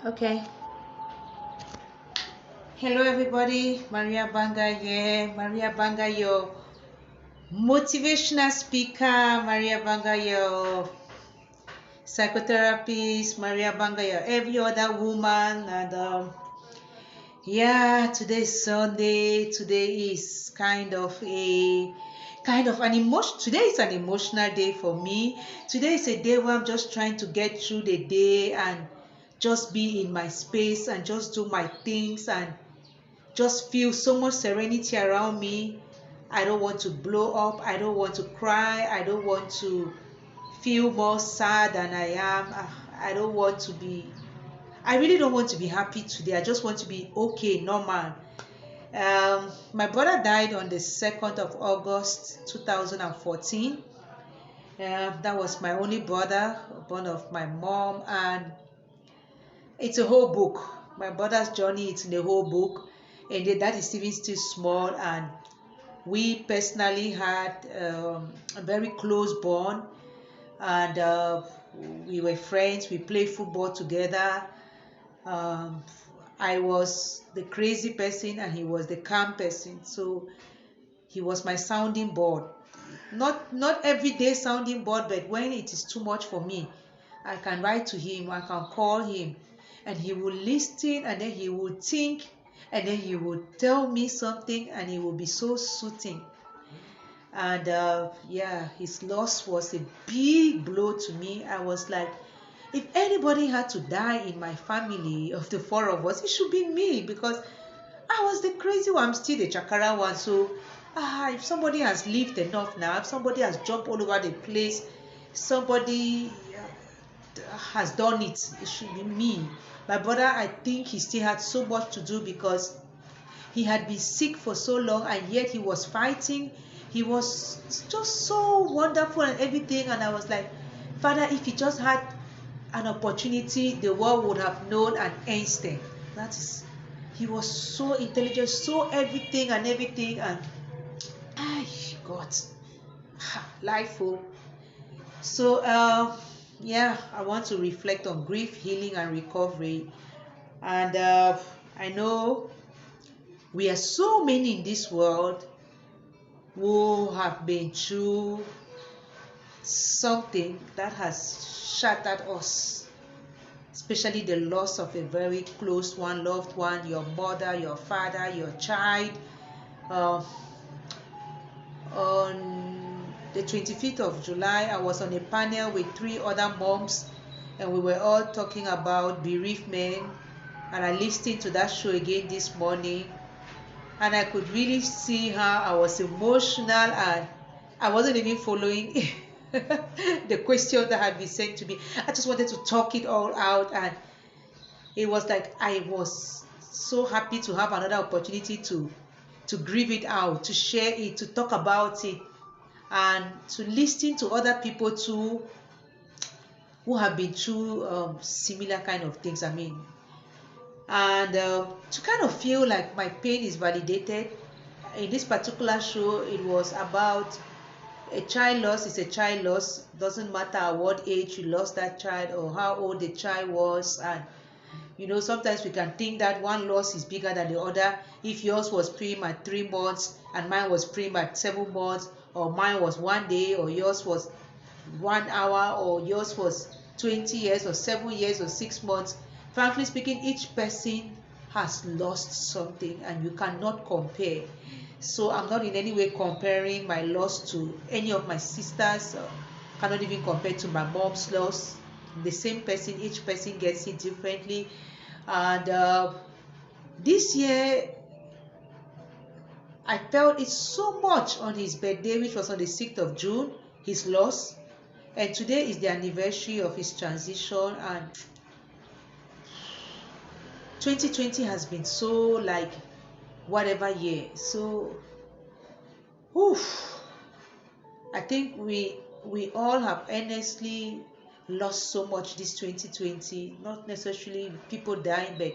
Okay. Hello, everybody. Maria Banga here. Maria Banga, your motivational speaker. Maria Banga, your psychotherapist. Maria Banga, your every other woman. And yeah, today is Sunday. Today is kind of an emotion. Today is an emotional day for me. Today is a day where I'm just trying to get through the day and just be in my space and just do my things and just feel so much serenity around me. I don't want to blow up. I don't want to cry. I don't want to feel more sad than I am. I don't want to be, I really don't want to be happy today. I just want to be okay, normal. My brother died on the 2nd of August 2014. That was my only brother, born of my mom, and it's a whole book. My brother's journey, it's in the whole book, and that is even still small. And we personally had a very close bond, and we were friends. We played football together. I was the crazy person, and he was the calm person. So he was my sounding board. Not everyday sounding board, but when it is too much for me, I can write to him, I can call him, and he will listen, and then he will think, and then he will tell me something, and it will be so soothing. And yeah, his loss was a big blow to me. I was like, if anybody had to die in my family of the four of us, it should be me, because I was the crazy one. I'm still the chakara one. So if somebody has lived enough now, if somebody has jumped all over the place, somebody has done it, it should be me. My brother, I think he still had so much to do, because he had been sick for so long, and yet he was fighting. He was just so wonderful and everything. And I was like, Father, if he just had an opportunity, the world would have known an Einstein. That is, he was so intelligent, so everything. And God, life. So yeah, I want to reflect on grief, healing, and recovery. And I know we are so many in this world who have been through something that has shattered us, especially the loss of a very close one, loved one, your mother, your father, your child. On the 25th of July, I was on a panel with 3 other moms, and we were all talking about bereavement. And I listened to that show again this morning, and I could really see how I was emotional, and I wasn't even following the question that had been sent to me. I just wanted to talk it all out, and it was like I was so happy to have another opportunity to grieve it out, to share it, to talk about it, and to listen to other people too who have been through similar kind of things. And to kind of feel like my pain is validated. In this particular show, it was about a child loss is a child loss. Doesn't matter at what age you lost that child or how old the child was. And sometimes we can think that one loss is bigger than the other. If yours was preem at 3 months and mine was preem at 7 months, or mine was 1 day, or yours was 1 hour, or yours was 20 years or 7 years or 6 months. Frankly speaking, each person has lost something, and you cannot compare. So I'm not in any way comparing my loss to any of my sisters. Cannot even compare to my mom's loss. The same person, each person gets it differently. And this year I felt it so much on his birthday, which was on the 6th of June, his loss. And today is the anniversary of his transition. And 2020 has been so like whatever year. So I think we all have honestly lost so much this 2020. Not necessarily people dying, but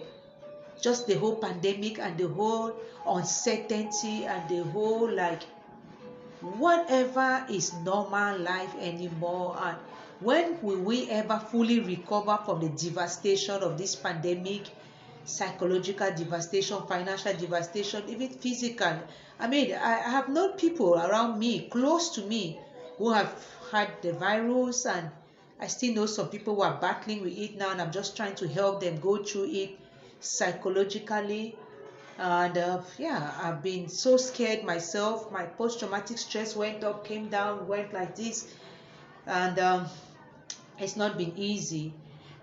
just the whole pandemic and the whole uncertainty and the whole like whatever is normal life anymore. And When will we ever fully recover from the devastation of this pandemic? Psychological devastation, financial devastation, even physical. I mean, I have known people around me, close to me, who have had the virus, and I still know some people who are battling with it now, and I'm just trying to help them go through it psychologically. And yeah, I've been so scared myself. My post-traumatic stress went up, came down, went like this, and it's not been easy.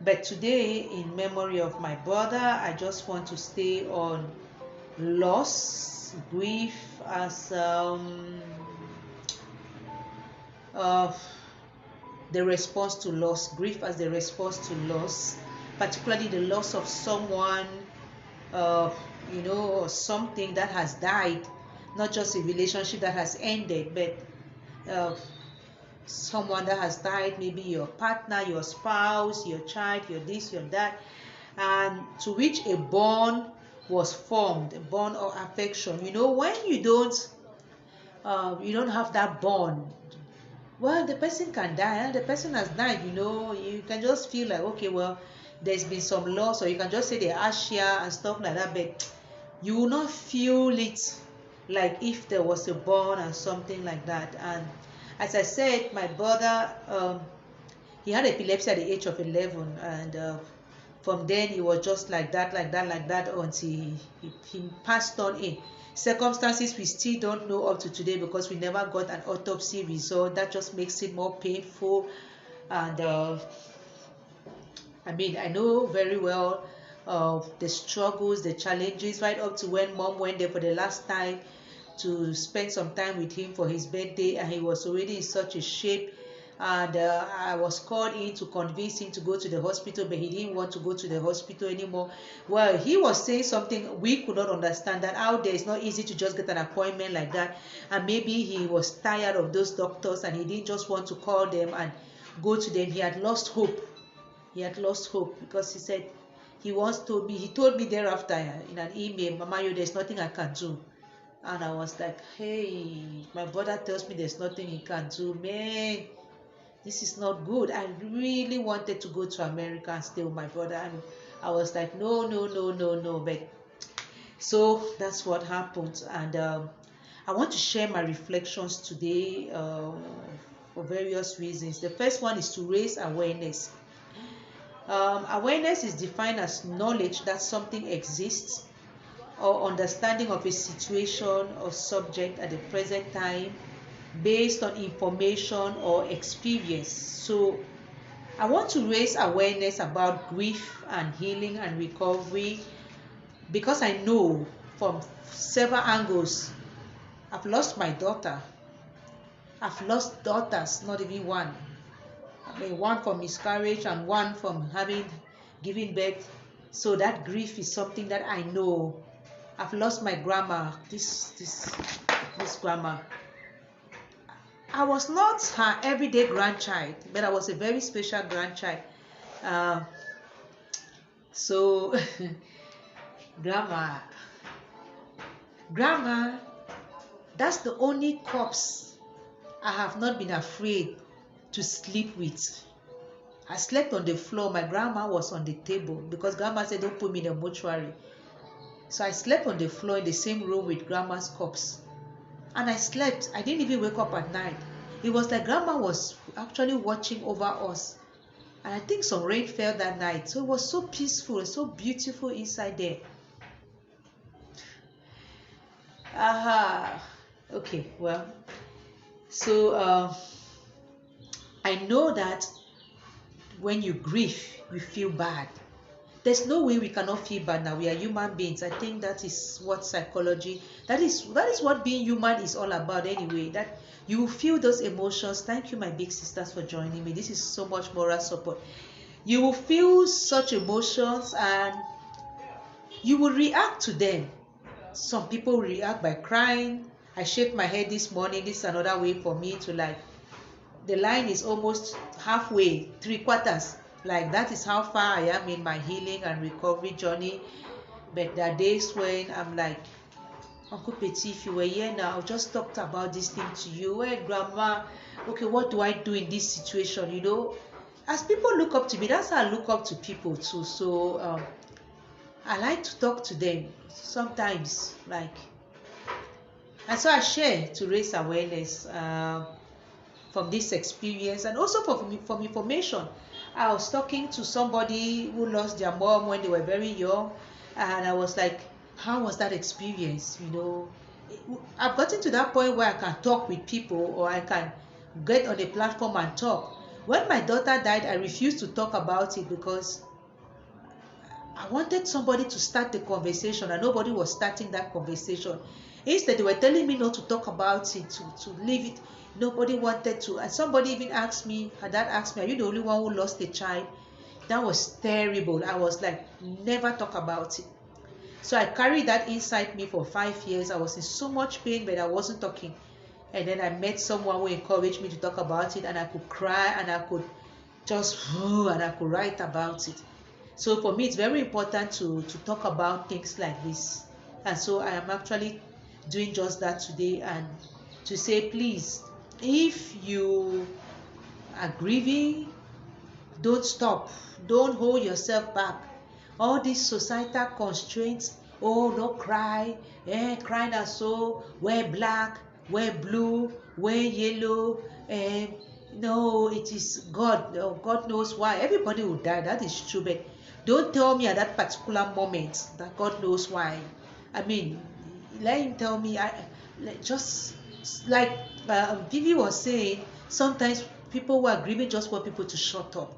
But today, in memory of my brother, I just want to stay on loss, grief as the response to loss, grief as the response to loss, particularly the loss of someone, or something that has died, not just a relationship that has ended, but someone that has died, maybe your partner, your spouse, your child, your this, your that, and to which a bond was formed, a bond of affection. When you don't have that bond, well, the person can die, and the person has died. You can just feel like, okay, well, there's been some loss, or you can just say the ashes and stuff like that, but you will not feel it like if there was a bond and something like that. And as I said, my brother, he had epilepsy at the age of 11, and from then he was just like that until he passed on in circumstances we still don't know up to today, because we never got an autopsy result. That just makes it more painful. And I know very well the struggles, the challenges, right up to when mom went there for the last time to spend some time with him for his birthday, and he was already in such a shape. And I was called in to convince him to go to the hospital, but he didn't want to go to the hospital anymore. Well, he was saying something we could not understand, that out there it's not easy to just get an appointment like that, and maybe he was tired of those doctors and he didn't just want to call them and go to them. He had lost hope. Because he said, he told me thereafter in an email, "Mama, there's nothing I can do." And I was like, hey, my brother tells me there's nothing he can do. Man, this is not good. I really wanted to go to America and stay with my brother, and I was like, no. But so that's what happened. And I want to share my reflections today for various reasons. The first one is to raise awareness. Awareness is defined as knowledge that something exists, or understanding of a situation or subject at the present time based on information or experience. So I want to raise awareness about grief and healing and recovery, because I know from several angles. I've lost my daughter. I've lost daughters, not even one. One from miscarriage and one from giving birth. So that grief is something that I know. I've lost my grandma, this grandma. I was not her everyday grandchild, but I was a very special grandchild. So, grandma, that's the only corpse I have not been afraid to sleep with. I slept on the floor. My grandma was on the table, because grandma said, don't put me in a mortuary. So I slept on the floor in the same room with grandma's corpse. And I slept. I didn't even wake up at night. It was like grandma was actually watching over us. And I think some rain fell that night. So it was so peaceful, so beautiful inside there. Okay, well. So I know that when you grieve, you feel bad. There's no way we cannot feel bad now. We are human beings. I think that is what psychology, that is what being human is all about anyway. That you feel those emotions. Thank you, my big sisters, for joining me. This is so much moral support. You will feel such emotions and you will react to them. Some people react by crying. I shaved my head this morning. This is another way for me to the line is almost halfway, 3/4. That is how far I am in my healing and recovery journey. But there are days when I'm like, Uncle Petit, if you were here now, I just talked about this thing to you. Well, Grandma, okay, what do I do in this situation? as people look up to me, that's how I look up to people too. So I like to talk to them sometimes, like, and so I share to raise awareness from this experience, and also from information. I was talking to somebody who lost their mom when they were very young, and I was like, how was that experience? I've gotten to that point where I can talk with people, or I can get on a platform and talk. When my daughter died, I refused to talk about it because I wanted somebody to start the conversation, and nobody was starting that conversation. Instead, they were telling me not to talk about it, to leave it. Nobody wanted to. And somebody even asked me, her dad asked me, are you the only one who lost a child? That was terrible. I was like, never talk about it. So I carried that inside me for 5 years. I was in so much pain, but I wasn't talking. And then I met someone who encouraged me to talk about it, and I could cry, and I could just, and I could write about it. So for me, it's very important to talk about things like this. And so I am actually doing just that today, and to say, please, if you are grieving, don't stop. Don't hold yourself back. All these societal constraints, oh, don't cry, crying as so, wear black, wear blue, wear yellow, no, it is God. Oh, God knows why. Everybody will die, that is true, but don't tell me at that particular moment that God knows why. I mean, let him tell me. Just like Vivi was saying, sometimes people who are grieving just want people to shut up.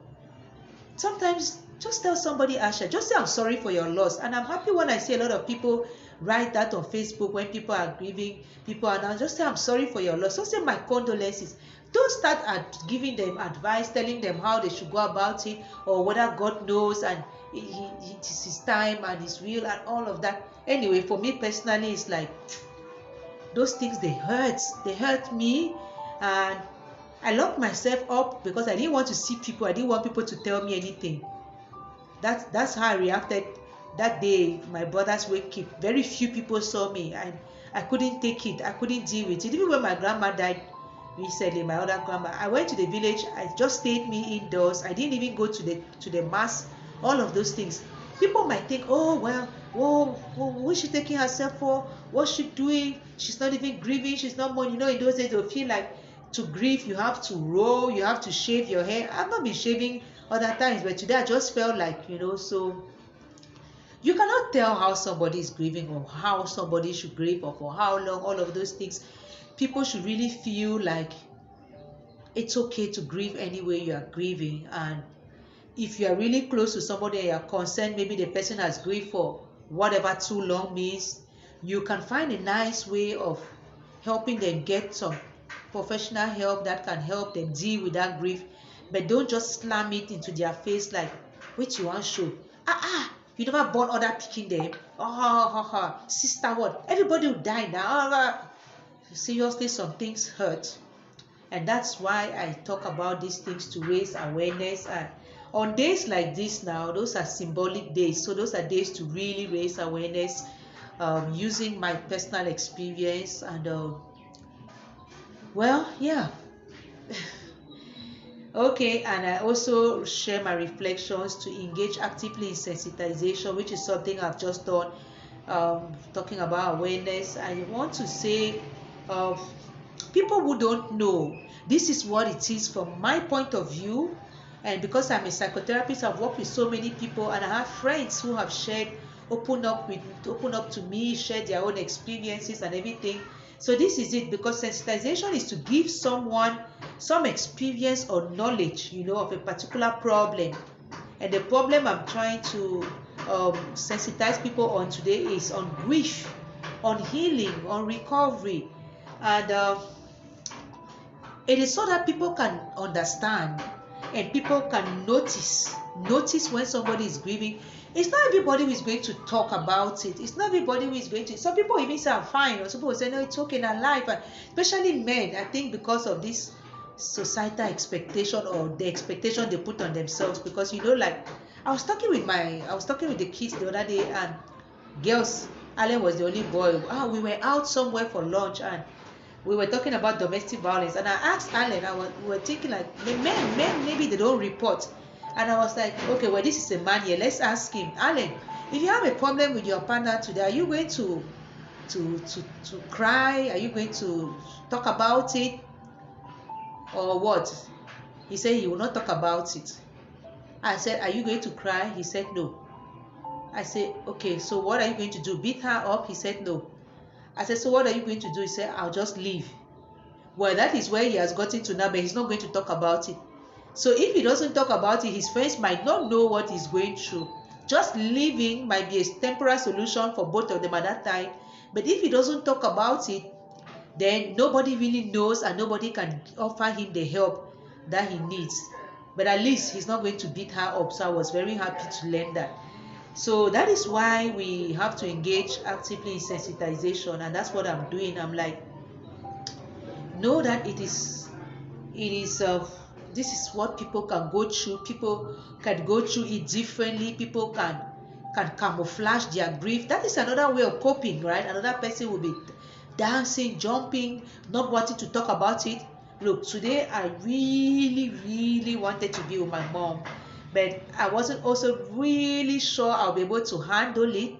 Sometimes just tell somebody, Asha, just say I'm sorry for your loss. And I'm happy when I see a lot of people write that on Facebook when people are grieving, people are now, just say I'm sorry for your loss. Just say my condolences. Don't start giving them advice, telling them how they should go about it, or whether God knows and it is his time and his will and all of that. Anyway, for me personally, it's like those things, they hurt me, and I locked myself up because I didn't want to see people. I didn't want people to tell me anything. That's how I reacted that day. My brother's wake up, very few people saw me, and I couldn't take it. I couldn't deal with it. Even when my grandma died recently, my other grandma, I went to the village. I just stayed me indoors. I didn't even go to the mass. All of those things. People might think, oh well, what's she taking herself for? What's she doing? She's not even grieving. She's not more. In those days they'll feel like to grieve you have to roll, you have to shave your hair. I've not been shaving other times, but today I just felt like, so you cannot tell how somebody is grieving, or how somebody should grieve, or for how long, all of those things. People should really feel like it's okay to grieve anyway you are grieving. And if you are really close to somebody and you are concerned, maybe the person has grieved for whatever too long means, you can find a nice way of helping them get some professional help that can help them deal with that grief. But don't just slam it into their face like, which you want to show. You never born other picking them. Sister, what? Everybody will die now. Seriously, some things hurt. And that's why I talk about these things, to raise awareness. And on days like this now, those are symbolic days. So those are days to really raise awareness, using my personal experience. And well, yeah. Okay, and I also share my reflections to engage actively in sensitization, which is something I've just done, talking about awareness. I want to say, people who don't know, this is what it is from my point of view. And because I'm a psychotherapist, I've worked with so many people, and I have friends who have opened up to me, shared their own experiences and everything. So this is it, because sensitization is to give someone some experience or knowledge, of a particular problem. And the problem I'm trying to sensitize people on today is on grief, on healing, on recovery. And it is so that people can understand and people can notice when somebody is grieving. It's not everybody who is going to talk about it. It's not everybody who is going to. Some people even say I'm fine, or some people say no, it's okay in our life. And especially men, I think, because of this societal expectation, or the expectation they put on themselves. Because like I was talking with the kids the other day, and girls, Alan was the only boy. We were out somewhere for lunch, and we were talking about domestic violence, and I asked Alan, we were thinking like, men maybe they don't report. And I was like, okay, well, this is a man here, let's ask him. Alan, if you have a problem with your partner today, are you going to cry? Are you going to talk about it, or what? He said he will not talk about it. I said, are you going to cry? He said no. I said, okay, so what are you going to do? Beat her up? He said no. I said, so what are you going to do? He said, I'll just leave. Well, that is where he has gotten to now, but he's not going to talk about it. So if he doesn't talk about it, his friends might not know what he's going through. Just leaving might be a temporary solution for both of them at that time. But if he doesn't talk about it, then nobody really knows, and nobody can offer him the help that he needs. But at least he's not going to beat her up. So I was very happy to learn that. So that is why we have to engage actively in sensitization, and that's what I'm doing. I'm like, know that this is what people can go through. People can go through it differently. People can camouflage their grief. That is another way of coping, right? Another person will be dancing, jumping, not wanting to talk about it. Look, today I really wanted to be with my mom, but I wasn't also really sure I'll be able to handle it,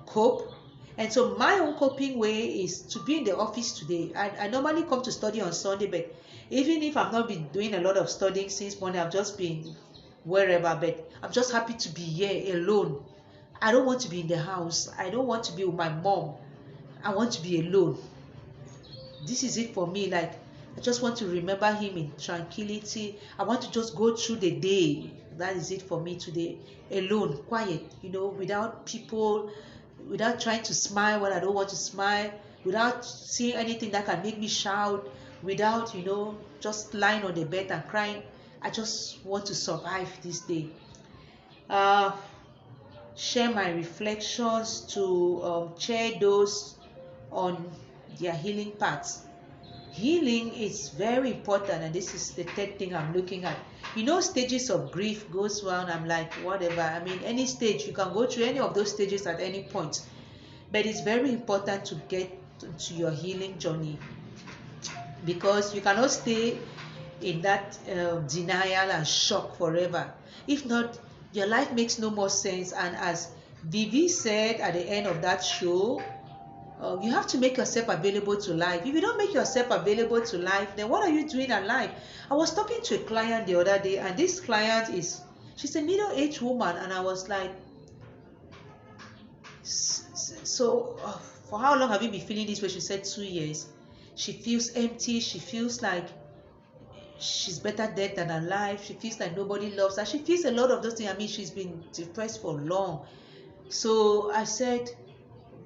cope. And so my own coping way is to be in the office today. I normally come to study on Sunday, but even if I've not been doing a lot of studying since morning, I've just been wherever, but I'm just happy to be here alone. I don't want to be in the house. I don't want to be with my mom. I want to be alone. This is it for me. Like, I just want to remember him in tranquility. I want to just go through the day. That is it for me today. Alone, quiet, without people, without trying to smile when I don't want to smile, without seeing anything that can make me shout, without, just lying on the bed and crying. I just want to survive this day. Share my reflections to share those on their healing paths. Healing is very important, and this is the third thing I'm looking at. Stages of grief goes on. I'm like, whatever. I mean, any stage, you can go through any of those stages at any point. But it's very important to get to your healing journey, because you cannot stay in that denial and shock forever. If not, your life makes no more sense. And as Vivi said at the end of that show, you have to make yourself available to life. If you don't make yourself available to life, then what are you doing in life? I was talking to a client the other day, and this client she's a middle-aged woman, and I was like, so for how long have you been feeling this way? She said 2 years. She feels empty. She feels like she's better dead than alive. She feels like nobody loves her. She feels a lot of those things. I mean, she's been depressed for long. So I said,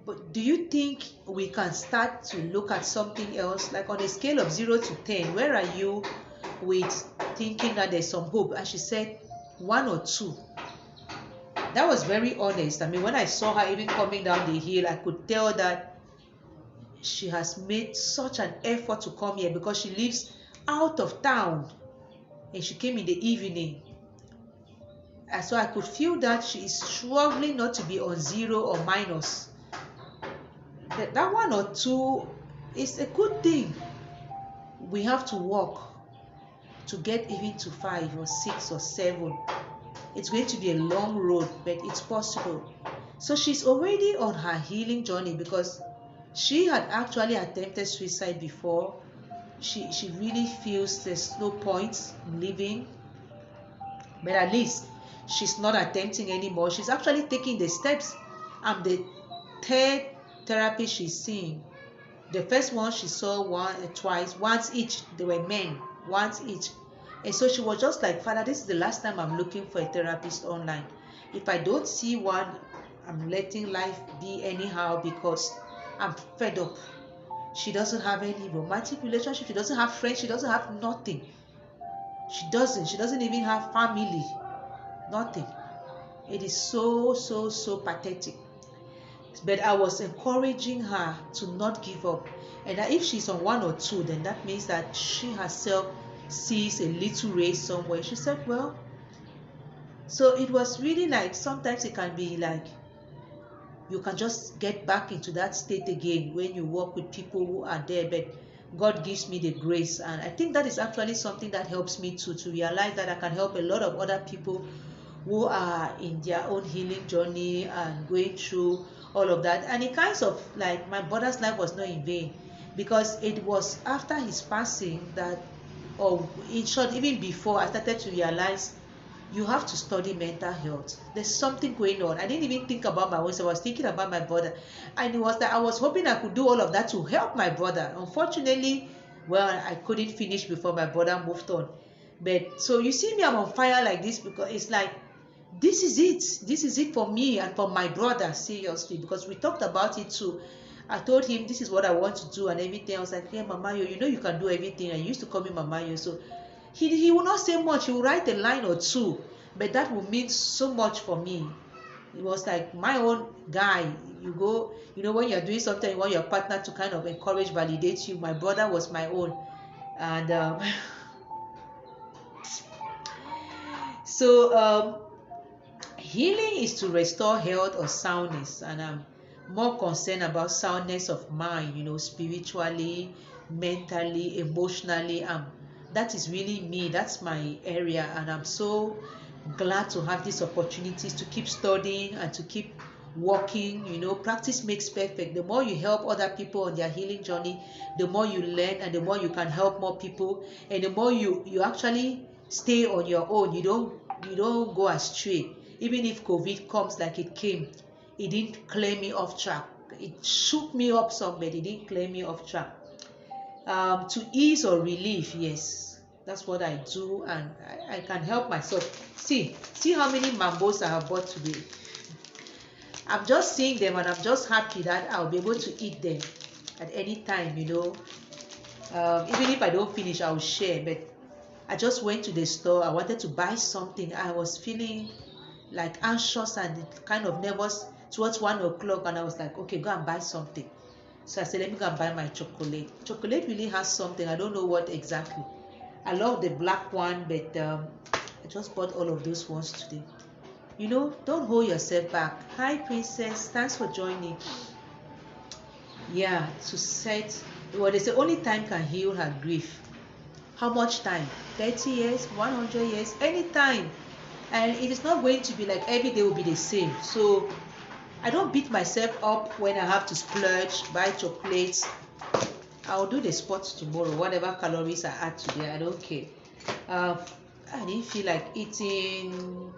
but do you think we can start to look at something else? Like on a scale of 0 to 10, where are you with thinking that there's some hope? And she said 1 or 2. That was very honest. I mean, when I saw her even coming down the hill, I could tell that she has made such an effort to come here, because she lives out of town and she came in the evening. And so I could feel that she is struggling not to be on 0 or minus. That 1 or 2 is a good thing. We have to work to get even to 5 or 6 or 7. It's going to be a long road, but it's possible. So she's already on her healing journey, because she had actually attempted suicide before. She really feels there's no point in living, but at least she's not attempting anymore. She's actually taking the steps. I'm the third therapy she's seeing. The first one she saw once each. They were men, once each. And so she was just like, Father, this is the last time I'm looking for a therapist online. If I don't see one, I'm letting life be anyhow, because I'm fed up. She doesn't have any romantic relationship. She doesn't have friends. She doesn't have nothing. She doesn't even have family. Nothing. It is so pathetic. But I was encouraging her to not give up. And that if she's on 1 or 2, then that means that she herself sees a little ray somewhere. She said, well, so it was really like, sometimes it can be like you can just get back into that state again when you work with people who are there. But God gives me the grace. And I think that is actually something that helps me to realize that I can help a lot of other people who are in their own healing journey and going through all of that. And it kinds of like my brother's life was not in vain, because it was after his passing that, or in short, even before, I started to realize you have to study mental health. There's something going on. I didn't even think about my own self. I was thinking about my brother. And it was that I was hoping I could do all of that to help my brother. Unfortunately, well, I couldn't finish before my brother moved on. But so you see me, I'm on fire like this because it's like, this is it. This is it for me and for my brother, seriously, because we talked about it too. I told him this is what I want to do and everything. I was like, hey, Mama, you know you can do everything. And he used to call me Mama. So he will not say much. He will write a line or two, but that will mean so much for me. It was like my own guy. You go, when you're doing something, you want your partner to kind of encourage, validate you. My brother was my own. And so healing is to restore health or soundness, and I'm more concerned about soundness of mind, spiritually, mentally, emotionally. That is really me. That's my area, and I'm so glad to have these opportunities to keep studying and to keep working. Practice makes perfect. The more you help other people on their healing journey, the more you learn and the more you can help more people, and the more you actually stay on your own. You don't go astray. Even if COVID comes like it came, it didn't clear me off track. It shook me up some, but it didn't clear me off track. To ease or relief, yes, that's what I do, and I can help myself. See how many mambos I have bought today. I'm just seeing them, and I'm just happy that I'll be able to eat them at any time. Even if I don't finish, I'll share. But I just went to the store. I wanted to buy something. I was feeling like anxious and kind of nervous towards 1 o'clock, and I was like, okay, go and buy something. So I said, let me go and buy my chocolate. Chocolate really has something. I don't know what exactly. I love the black one, but I just bought all of those ones today. Don't hold yourself back. Hi, Princess. Thanks for joining. Yeah, to set. Well, they say only time can heal her grief. How much time? 30 years, 100 years, any time. And it is not going to be like every day will be the same. So I don't beat myself up when I have to splurge, buy chocolates. I'll do the sports tomorrow, whatever calories I add today, I don't care. I didn't feel like eating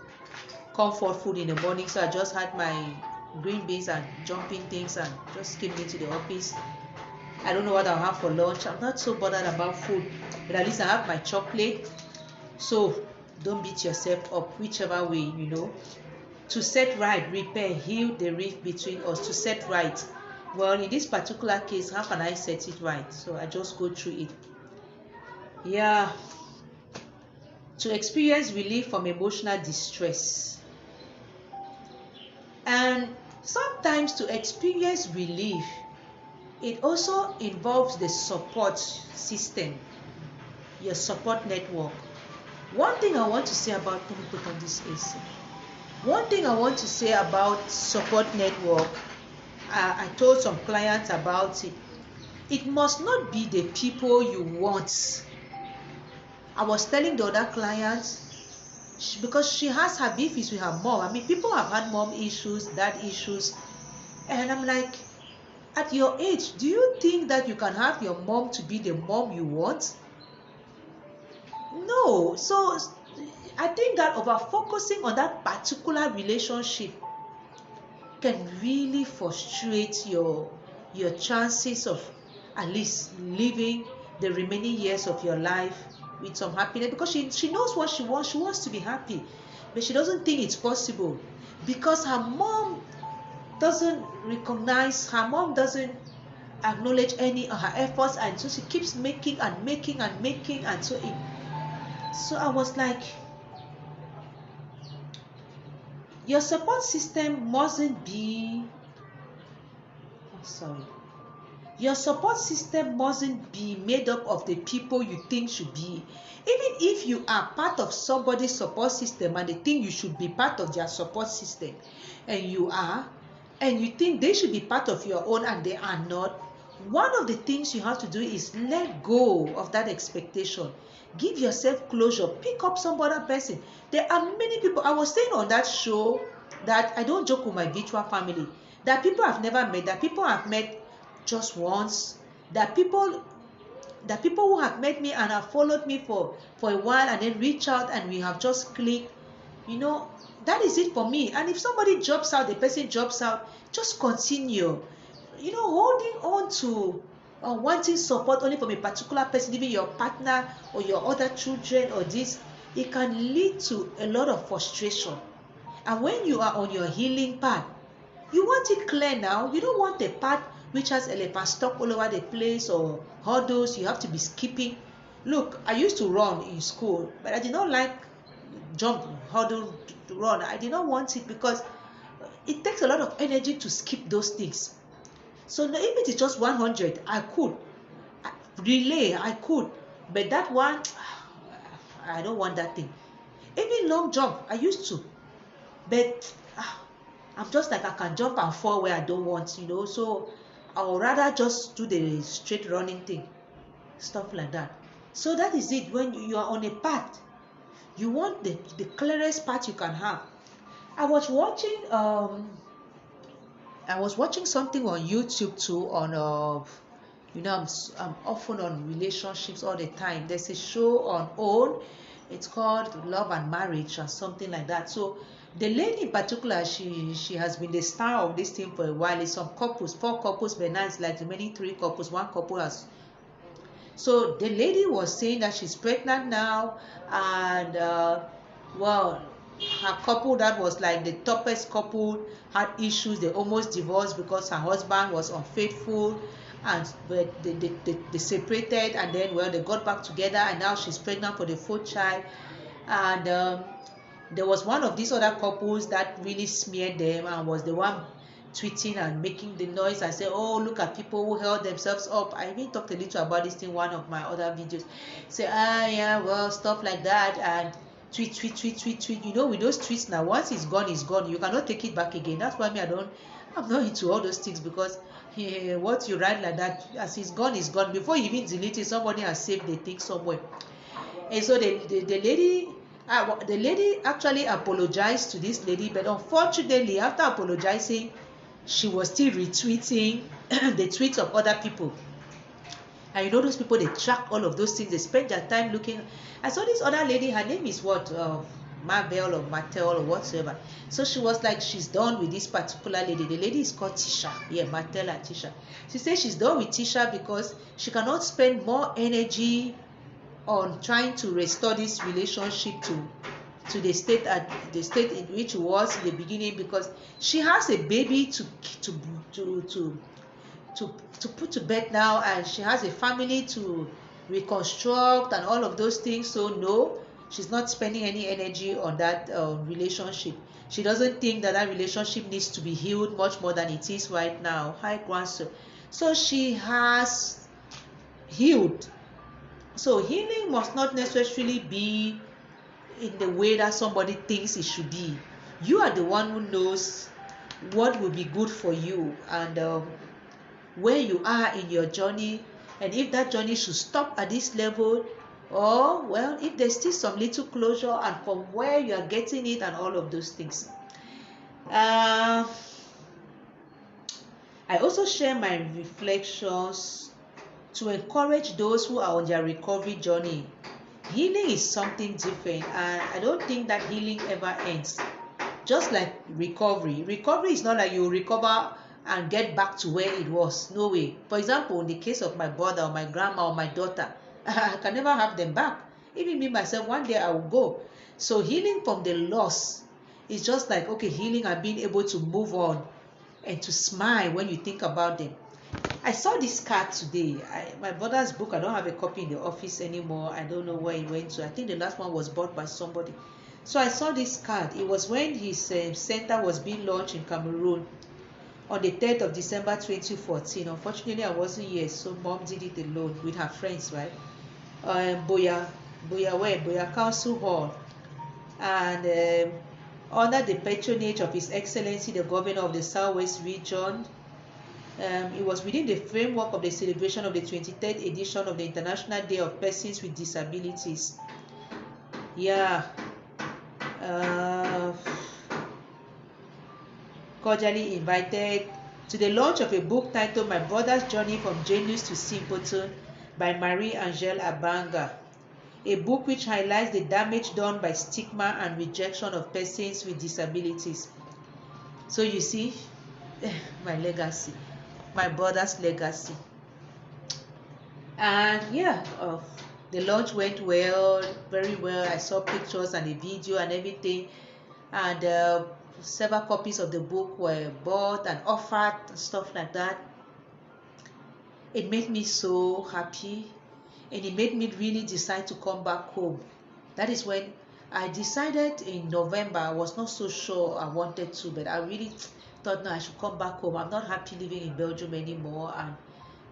comfort food in the morning, so I just had my green beans and jumping things and just came into the office. I don't know what I'll have for lunch. I'm not so bothered about food, but at least I have my chocolate. So don't beat yourself up, whichever way, To set right, repair, heal the rift between us. To set right. Well, in this particular case, how can I set it right? So I just go through it. Yeah. To experience relief from emotional distress. And sometimes to experience relief, it also involves the support system, your support network. One thing I want to say about, let me put on this AC. One thing I want to say about support network, I told some clients about it. It must not be the people you want. I was telling the other client, because she has her beefs with her mom. I mean, people have had mom issues, dad issues. And I'm like, at your age, do you think that you can have your mom to be the mom you want? No. So I think that over focusing on that particular relationship can really frustrate your chances of at least living the remaining years of your life with some happiness, because she knows what she wants. She wants to be happy, but she doesn't think it's possible because her mom doesn't recognize, her mom doesn't acknowledge any of her efforts, and so she keeps making and making and making, and so I was like, your support system mustn't be, your support system mustn't be made up of the people you think should be. Even if you are part of somebody's support system and they think you should be part of their support system, and you are, and you think they should be part of your own and they are not, One of the things you have to do is let go of that expectation. Give yourself closure. Pick up some other person. There are many people. I was saying on that show that I don't joke with my virtual family. That people I've never met. That people I've met just once. That people who have met me and have followed me for a while and then reach out and we have just clicked. You know, that is it for me. And if somebody drops out, the person drops out, just continue. You know, holding on to wanting support only from a particular person, even your partner or your other children or this, it can lead to a lot of frustration. And when you are on your healing path, you want it clear now. You don't want a path which has elephant stuck all over the place or hurdles you have to be skipping. Look, I used to run in school, but I did not like jump hurdle to run. I did not want it because it takes a lot of energy to skip those things. So if it is just 100, I could. Relay, I could. But that one, I don't want that thing. Even long jump, I used to. But I'm just like I can jump and fall where I don't want, you know. So I would rather just do the straight running thing. Stuff like that. So that is it. When you are on a path, you want the clearest path you can have. I was watching something on YouTube too on you know, I'm often on relationships all the time. There's a show on OWN. It's called Love and Marriage or something like that. So the lady in particular, she has been the star of this thing for a while. It's some couples, 4 couples, but now it's like the remaining 3 couples. 1 couple has. So the lady was saying that she's pregnant now, and well, her couple that was like the toughest couple had issues. They almost divorced because her husband was unfaithful, and but they separated, and then well, they got back together, and now she's pregnant for the 4th child. And there was one of these other couples that really smeared them and was the one tweeting and making the noise and say, oh, look at people who held themselves up. I even talked a little about this in one of my other videos. Say, yeah, well, stuff like that, and tweet. You know, with those tweets now, once it's gone, it's gone. You cannot take it back again. That's why I'm not into all those things, because what you write like that, as it's gone, it's gone. Before you even delete it, somebody has saved the thing somewhere. And so the lady actually apologized to this lady, but unfortunately, after apologizing, she was still retweeting the tweets of other people. And you know, those people, they track all of those things. They spend their time looking. I saw this other lady, her name is what? Mabel or Mattel or whatsoever. So she was like, she's done with this particular lady. The lady is called Tisha. Yeah, Mattel and Tisha. She says she's done with Tisha because she cannot spend more energy on trying to restore this relationship to the state in which it was in the beginning, because she has a baby to put to bed now, and she has a family to reconstruct and all of those things. So no, she's not spending any energy on that relationship. She doesn't think that relationship needs to be healed much more than it is right now. Hi, grandson. So she has healed. So healing must not necessarily be in the way that somebody thinks it should be. You are the one who knows what will be good for you, and where you are in your journey, and if that journey should stop at this level, or well, if there's still some little closure, and from where you are getting it, and all of those things. I also share my reflections to encourage those who are on their recovery journey. Healing is something different, and I don't think that healing ever ends. Just like recovery is not like you recover and get back to where it was. No way. For example, in the case of my brother or my grandma or my daughter, I can never have them back. Even me myself, one day I will go. So healing from the loss is just like, okay, healing and being able to move on and to smile when you think about them. I saw this card today. My brother's book, I don't have a copy in the office anymore. I don't know where it went to. I think the last one was bought by somebody. So I saw this card. It was when his center was being launched in Cameroon on the 3rd of December 2014. Unfortunately, I wasn't here, so mom did it alone with her friends, right? Boya Council Hall. And under the patronage of His Excellency, the Governor of the Southwest Region, It was within the framework of the celebration of the 23rd edition of the International Day of Persons with Disabilities. Yeah. Cordially invited to the launch of a book titled My Brother's Journey from Genius to Simpleton by Marie-Angèle Abanga, a book which highlights the damage done by stigma and rejection of persons with disabilities. So you see, my legacy, my brother's legacy. And yeah, the launch went well, very well. I saw pictures and a video and everything, and several copies of the book were bought and offered and stuff like that. It made me so happy, and it made me really decide to come back home. That is when I decided in November. I was not so sure I wanted to, but I really thought, no, I should come back home. I'm not happy living in Belgium anymore, and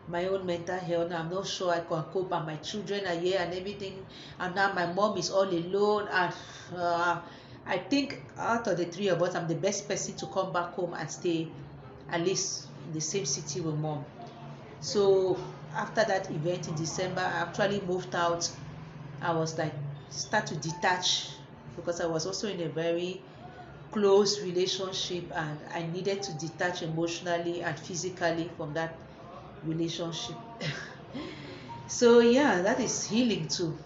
my own mental health, I'm not sure I can cope, and my children are here and everything, and now my mom is all alone, and I think out of the three of us, I'm the best person to come back home and stay at least in the same city with mom. So after that event in December, I actually moved out. I was like, start to detach, because I was also in a very close relationship, and I needed to detach emotionally and physically from that relationship. So yeah, that is healing too.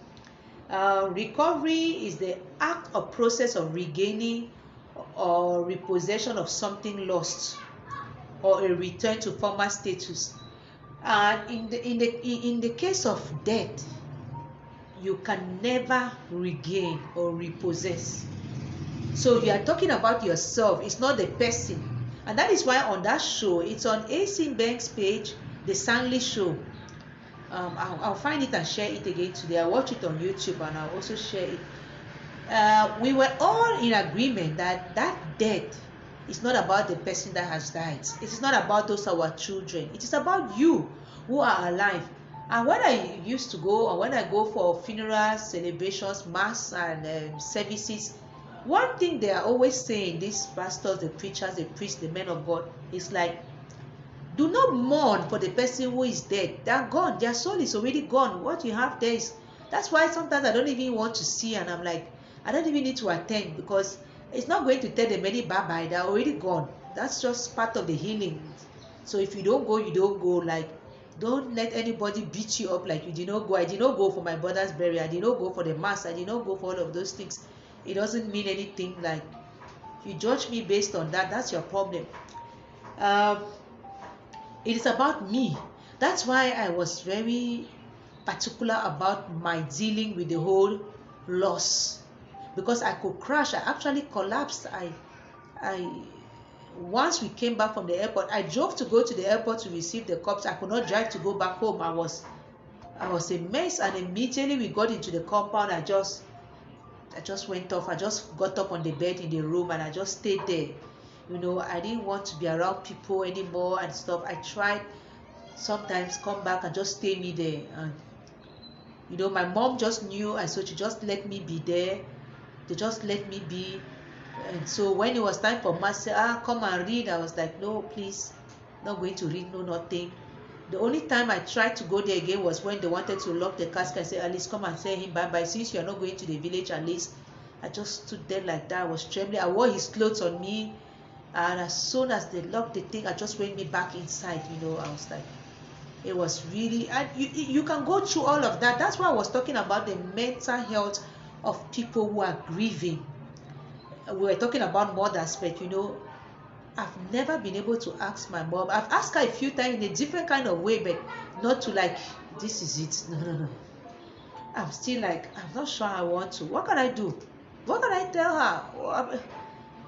Recovery is the act or process of regaining or repossession of something lost, or a return to former status. And in the case of death, you can never regain or repossess. So you are talking about yourself, it's not the person. And that is why on that show, it's on AC Bank's page, the Sanley Show. I'll find it and share it again today. I watch it on YouTube and I'll also share it. We were all in agreement that death is not about the person that has died. It is not about those our children. It is about you who are alive. And when I used to go, or when I go for funerals, celebrations, mass, and services, one thing they are always saying, these pastors, the preachers, the priests, the men of God, is like, do not mourn for the person who is dead. They are gone. Their soul is already gone. What you have there is, that's why sometimes I don't even want to see, and I'm like, I don't even need to attend, because it's not going to tell them any bye-bye. They're already gone. That's just part of the healing. So if you don't go, you don't go. Like, don't let anybody beat you up like you did not go. I did not go for my brother's burial. I did not go for the mass. I did not go for all of those things. It doesn't mean anything. Like, if you judge me based on that, that's your problem. It is about me. That's why I was very particular about my dealing with the whole loss, because I could crash. I actually collapsed. Once we came back from the airport, I drove to go to the airport to receive the cups. I could not drive to go back home. I was a mess, and immediately we got into the compound, I just went off. I just got up on the bed in the room and I just stayed there. I didn't want to be around people anymore and stuff. I tried sometimes come back and just stay me there, and my mom just knew, and so she just let me be there. They just let me be. And so when it was time for mass, come and read, I was like, no, please, not going to read, no, nothing. The only time I tried to go there again was when they wanted to lock the casket and say, Alice, come and say him bye-bye. Since you're not going to the village, Alice. I just stood there like that. I was trembling. I wore his clothes on me. And as soon as they locked the thing, I just went me back inside. I was like, it was really, and you can go through all of that. That's why I was talking about the mental health of people who are grieving. We were talking about mothers, but I've never been able to ask my mom. I've asked her a few times in a different kind of way, but not to like, this is it. No. I'm still like, I'm not sure I want to. What can I do? What can I tell her?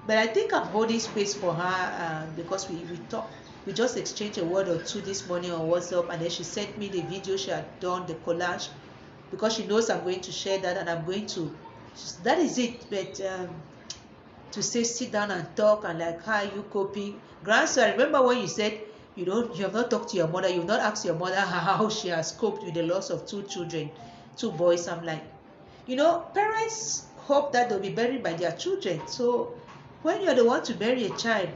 But I think I'm holding space for her, because we talk. We just exchanged a word or two this morning on WhatsApp, and then she sent me the video she had done, the collage, because she knows I'm going to share that, and I'm going to. That is it. But to say sit down and talk and like, how are you coping, grandson? I remember when you said you have not talked to your mother, you've not asked your mother how she has coped with the loss of 2 children, 2 boys. I'm like, parents hope that they'll be buried by their children. So when you're the one to bury a child,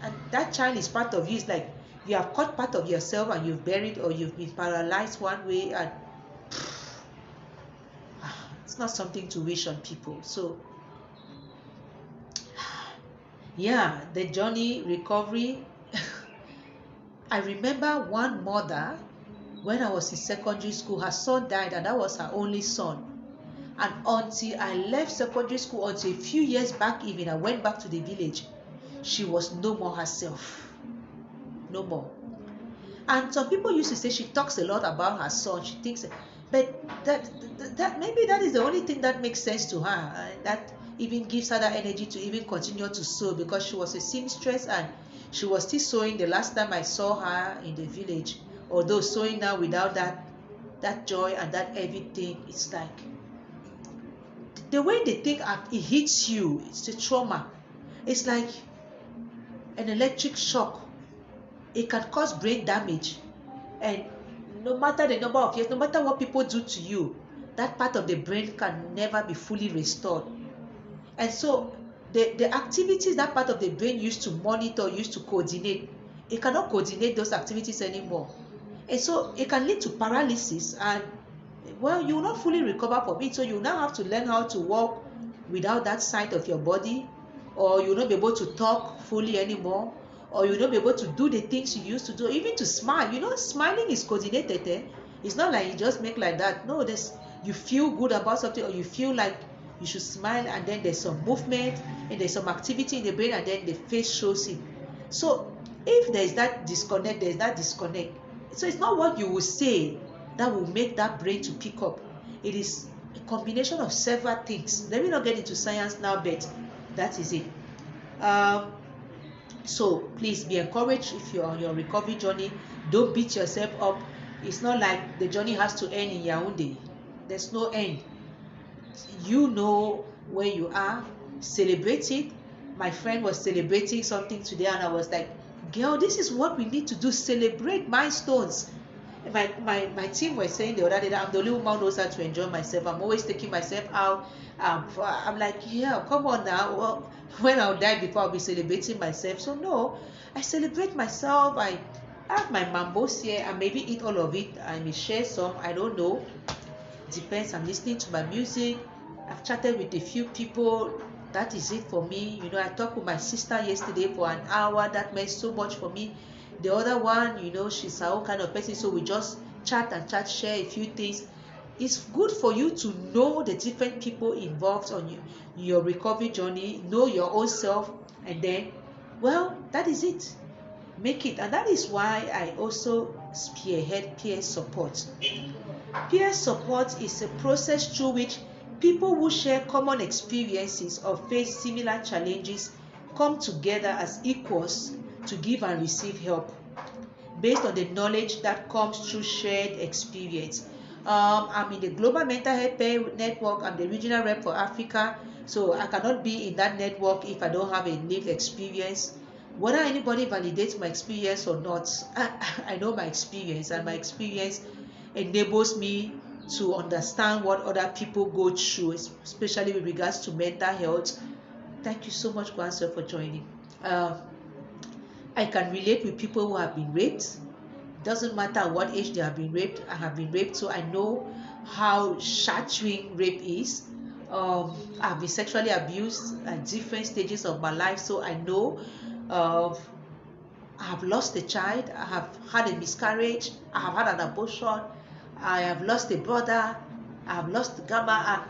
and that child is part of you, it's like You have cut part of yourself and you've buried, or you've been paralyzed one way, and it's not something to wish on people. So yeah, the journey, recovery. I remember one mother, when I was in secondary school, her son died, and that was her only son. And until I left secondary school, until a few years back, even I went back to the village, she was no more herself. No more. And some people used to say she talks a lot about her son. She thinks, but that maybe that is the only thing that makes sense to her, and that even gives her that energy to even continue to sew, because she was a seamstress and she was still sewing the last time I saw her in the village. Although sewing now without that joy and that everything, it's like the way they think it hits you, it's a trauma. It's like an electric shock. It can cause brain damage, and no matter the number of years, no matter what people do to you, that part of the brain can never be fully restored. And so the activities that part of the brain used to monitor, used to coordinate, it cannot coordinate those activities anymore. And so it can lead to paralysis, and well, you will not fully recover from it. So you now have to learn how to walk without that side of your body, or you'll not be able to talk fully anymore, or you'll not be able to do the things you used to do, even to smile. You know, smiling is coordinated. It's not like you just make like that. No, you feel good about something, or you feel like you should smile, and then there's some movement and there's some activity in the brain, and then the face shows it. So if there's that disconnect, So it's not what you will say that will make that brain to pick up. It is a combination of several things. Let me not get into science now, but that is it. So please be encouraged if you're on your recovery journey. Don't beat yourself up. It's not like the journey has to end in Yaoundé. There's no end. You know where you are. Celebrate it. My friend was celebrating something today, and I was like, girl, this is what we need to do. Celebrate milestones. My team were saying the other day that I'm the only woman who knows how to enjoy myself. I'm always taking myself out. I'm like, yeah, come on now. Well, when I'll die before, I'll be celebrating myself. So no, I celebrate myself. I have my mambos here, and maybe eat all of it. I may share some. I don't know. Depends. I'm listening to my music. I've chatted with a few people. That is it for me. You know, I talked with my sister yesterday for an hour. That meant so much for me. The other one, you know, she's her own kind of person, so we just chat, share a few things. It's good for you to know the different people involved on your recovery journey, know your own self, and then, well, that is it. Make it. And that is why I also spearhead peer support. Peer support is a process through which people who share common experiences or face similar challenges come together as equals to give and receive help based on the knowledge that comes through shared experience. I'm in the Global Mental Health Network. I'm the regional rep for Africa, so I cannot be in that network if I don't have a lived experience. Whether anybody validates my experience or not, I know my experience, and my experience enables me to understand what other people go through, especially with regards to mental health. Thank you so much, Gwanso, for joining. I can relate with people who have been raped. Doesn't matter what age they have been raped. I have been raped, so I know how shattering rape is. I've been sexually abused at different stages of my life, so I know. I have lost a child. I have had a miscarriage. I have had an abortion. I have lost a brother. I have lost grandma.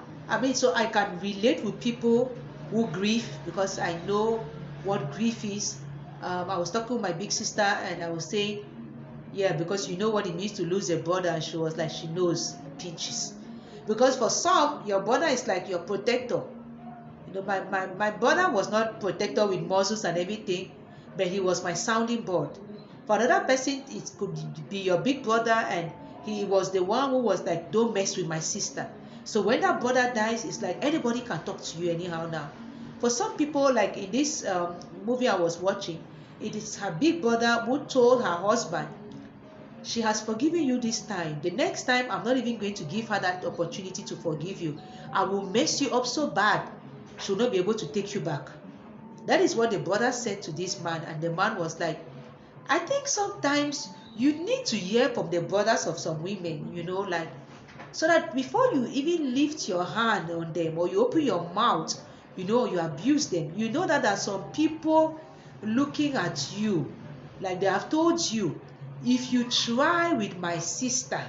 So I can relate with people who grieve, because I know what grief is. I was talking with my big sister, and I was saying, yeah, because you know what it means to lose a brother, and she was like, she knows, pinches. Because for some, your brother is like your protector. You know, my brother was not protector with muscles and everything, but he was my sounding board. For another person, it could be your big brother, and he was the one who was like, don't mess with my sister. So when that brother dies, it's like anybody can talk to you anyhow now. For some people, like in this movie I was watching, it is her big brother who told her husband, she has forgiven you this time. The next time, I'm not even going to give her that opportunity to forgive you. I will mess you up so bad, she will not be able to take you back. That is what the brother said to this man, and the man was like, I think sometimes you need to hear from the brothers of some women, like, so that before you even lift your hand on them or you open your mouth, you abuse them, that there are some people looking at you, like they have told you, if you try with my sister,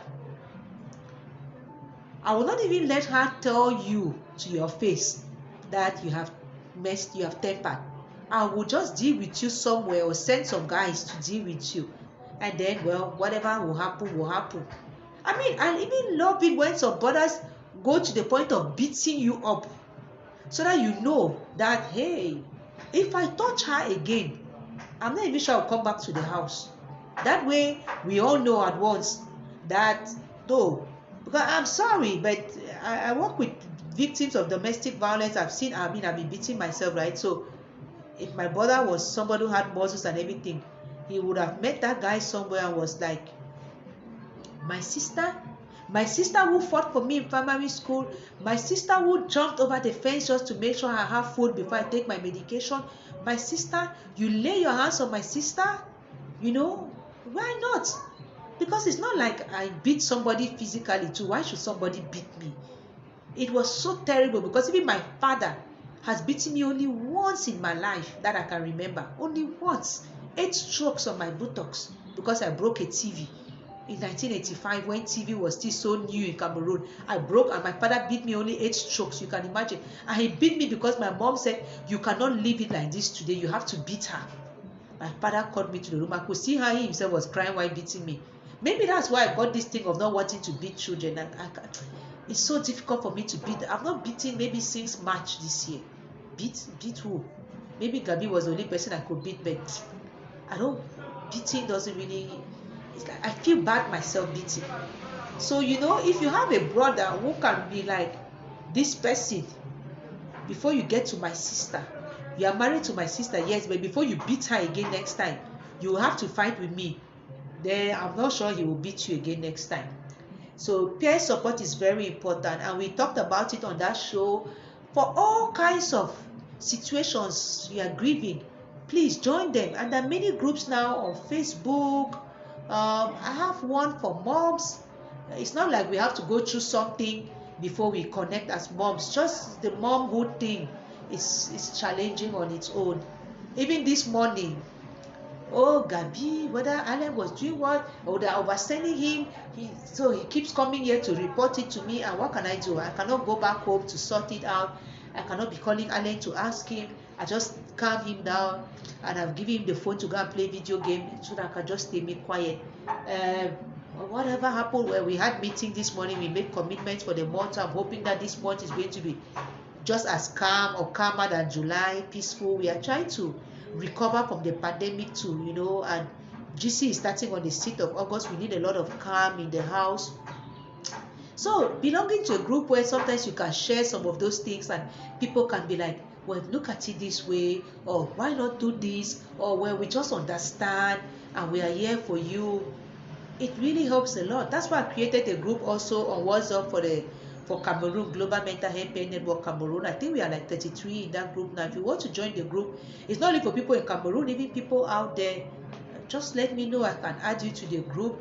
I will not even let her tell you to your face that you have tempered. I will just deal with you somewhere or send some guys to deal with you. And then, well, whatever will happen, will happen. I mean, I even love it when some brothers go to the point of beating you up so that you know that, hey, if I touch her again, I'm not even sure I'll come back to the house. That way, we all know at once that, though, because I'm sorry, but I work with victims of domestic violence. I've been beating myself, right? So if my brother was somebody who had muscles and everything, he would have met that guy somewhere and was like, my sister who fought for me in primary school, my sister who jumped over the fence just to make sure I have food before I take my medication, my sister, you lay your hands on my sister, why not? Because it's not like I beat somebody physically too. Why should somebody beat me? It was so terrible because even my father has beaten me only once in my life that I can remember. Only once. 8 strokes on my buttocks because I broke a TV. In 1985, when TV was still so new in Cameroon, I broke and my father beat me only 8 strokes. You can imagine. And he beat me because my mom said, you cannot leave it like this today. You have to beat her. My father called me to the room. I could see how he himself was crying while beating me. Maybe that's why I got this thing of not wanting to beat children. It's so difficult for me to beat. I've not beaten maybe since March this year. Beat who? Maybe Gabi was the only person I could beat, but I don't. Beating doesn't really. It's like I feel bad myself beating. So if you have a brother who can be like this person, before you get to my sister, you are married to my sister, yes, but before you beat her again next time, you will have to fight with me. Then I'm not sure he will beat you again next time. So peer support is very important, and we talked about it on that show. For all kinds of situations you are grieving, please join them. And there are many groups now on Facebook. I have one for moms. It's not like we have to go through something before we connect as moms. Just the momhood thing is challenging on its own. Even this morning, Gabi, whether Alan was doing what, or they are oversending him, so he keeps coming here to report it to me. And what can I do? I cannot go back home to sort it out. I cannot be calling Alan to ask him. I just calm him down, and I've given him the phone to go and play video game so that I can just stay quiet. Whatever happened, where we had meeting this morning, we made commitments for the month. I'm hoping that this month is going to be just as calm or calmer than July, peaceful. We are trying to recover from the pandemic too, and GC is starting on the 6th of August. We need a lot of calm in the house. So belonging to a group where sometimes you can share some of those things and people can be like, well, look at it this way, or why not do this, or well, we just understand and we are here for you. It really helps a lot. That's why I created a group also on WhatsApp for Cameroon, Global Mental Health Care Network Cameroon. I think we are like 33 in that group now. If you want to join the group, it's not only for people in Cameroon, even people out there, just let me know. I can add you to the group.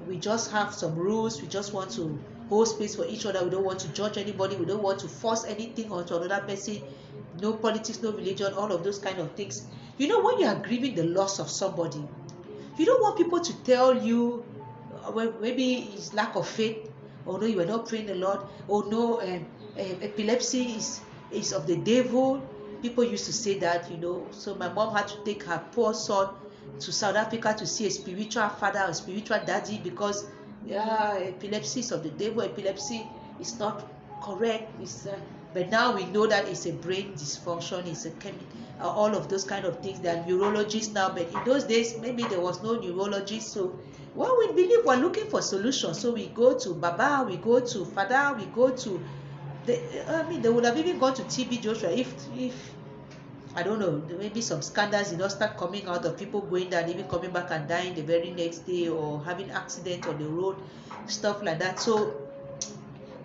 We just have some rules. We just want to hold space for each other. We don't want to judge anybody. We don't want to force anything onto another person. No politics, no religion, all of those kind of things. When you are grieving the loss of somebody, you don't want people to tell you, well, maybe it's lack of faith, or no, you are not praying a lot, or no, epilepsy is of the devil. People used to say that, So my mom had to take her poor son to South Africa to see a spiritual father or spiritual daddy because epilepsy is of the devil. Epilepsy is not correct. But now we know that it's a brain dysfunction. It's all of those kind of things. There are neurologists now, but in those days maybe there was no neurologist. So we believe we're looking for solutions. So we go to Baba, we go to Father, we go to they would have even gone to TB Joshua if I don't know, maybe some scandals start coming out of people going there and even coming back and dying the very next day, or having accident on the road, stuff like that. So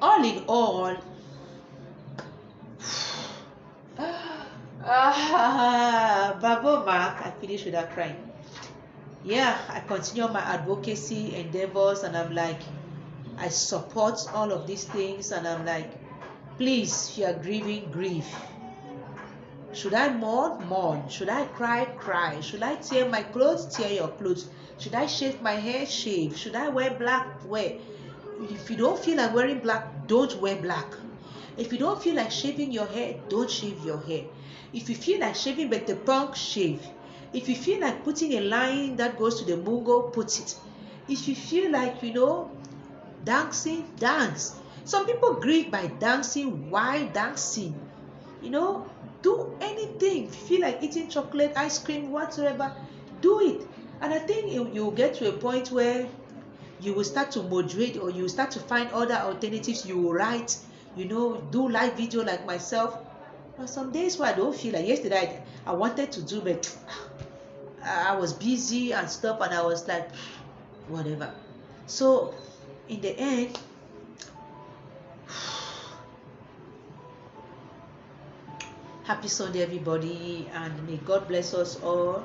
all in all, Bravo Mark, I finished without crying. yeah, I continue my advocacy endeavors, and I'm like, I support all of these things, and I'm like, please, if you are grieving, grieve. Should I mourn? Mourn. Should I cry? Cry. Should I tear my clothes? Tear your clothes. Should I shave my hair? Shave. Should I wear black? Wear. If you don't feel like wearing black, don't wear black. If you don't feel like shaving your hair, don't shave your hair. If you feel like shaving but the punk, shave. If you feel like putting a line that goes to the mungo, put it. If you feel like, dancing, dance. Some people grieve by dancing. Why dancing? Do anything. If you feel like eating chocolate, ice cream, whatsoever, do it. And I think you'll get to a point where you will start to moderate, or you will start to find other alternatives. You will write, do live video like myself. But some days where I don't feel like, yesterday I wanted to do, but I was busy and stuff, and I was like, whatever. So in the end, happy Sunday, everybody, and may God bless us all.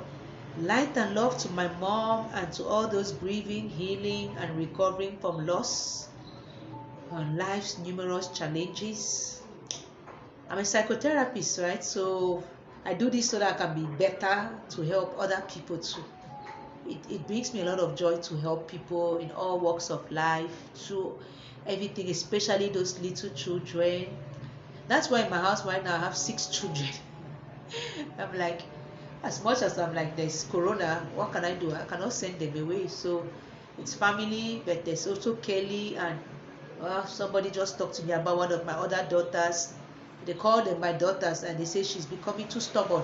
Light and love to my mom and to all those grieving, healing, and recovering from loss on life's numerous challenges. I'm a psychotherapist, right? So I do this so that I can be better to help other people too. It brings me a lot of joy to help people in all walks of life, through everything, especially those little children. That's why in my house right now I have 6 children. I'm like, as much as I'm like, there's corona, what can I do? I cannot send them away. So it's family, but there's also Kelly, and somebody just talked to me about one of my other daughters. They call them my daughters, and they say she's becoming too stubborn.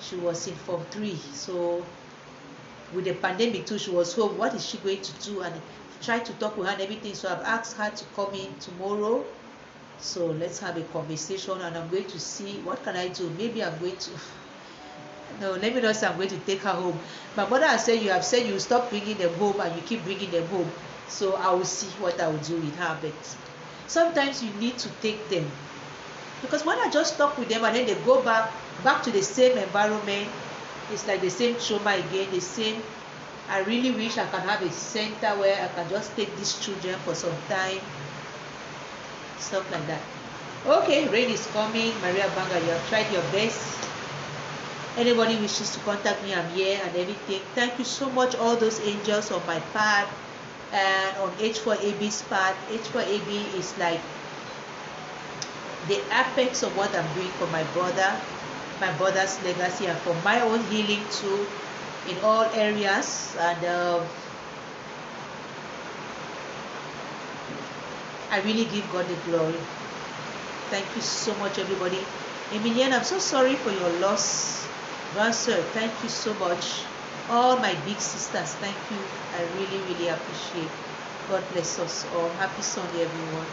She was in Form 3, so with the pandemic too, she was home. What is she going to do? And try to talk with her and everything. So I've asked her to come in tomorrow. So let's have a conversation, and I'm going to see what can I do. Maybe I'm going to, no, let me not say I'm going to take her home. My mother has said, you have said you stop bringing them home, and you keep bringing them home. So I will see what I will do with her. But sometimes you need to take them, because when I just talk with them and then they go back to the same environment, it's like the same trauma again, the same. I really wish I can have a center where I can just take these children for some time, stuff like that. Okay, rain is coming. Maria Banga, you have tried your best. Anybody wishes to contact me, I'm here and everything. Thank you so much, all those angels on my path and on H4AB's path. H4AB is like the apex of what I'm doing for my brother's legacy, and for my own healing too, in all areas. And I really give God the glory. Thank you so much, everybody. Emilian, I'm so sorry for your loss. Sir, thank you so much. All my big sisters, thank you. I really, really appreciate. God bless us all. Happy Sunday, everyone.